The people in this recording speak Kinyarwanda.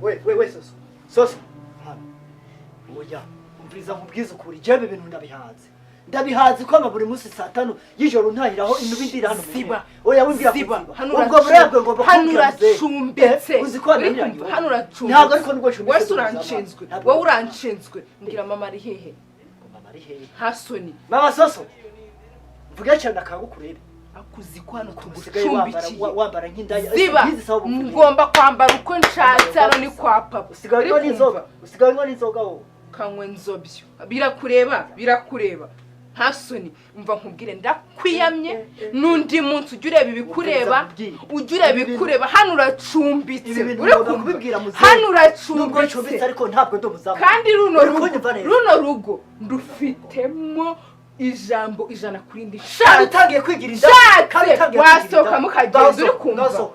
we soso hano oya umviriza nkubwiza ukuri jebe ibintu ndabihaze ko buri munsi saa 5 y'ijoro ntahiraho inubi ndira hano siba oya wimbira siba ubwo burebwe ngo hano uracumbetse uziko hano uracumbetse ntabwo ariko nubwo cumbetse wese uranshinzwe wowe uranshinzwe ngira mama ari hehe hasoni mama soso mvuge cyane akagukurebe akuzi ko hano tugusigaye wambara nk'indaya ngomba kwambara uko nshatse hano ni kwa papa usigaye n'inzoga wowe kanywe nzobyo birakureba hasoni umva nkubwire ndakwiyamye nundi munsi ujye ureba ibikureba hano uracumbitse uri kubibwira muze hano uracumbitse ariko ntabwo ndumuzama kandi runo rugo ndufitemo ijambo ijana kuri ndi utangiye kwigira inda wasohoka mukagenda uri kumva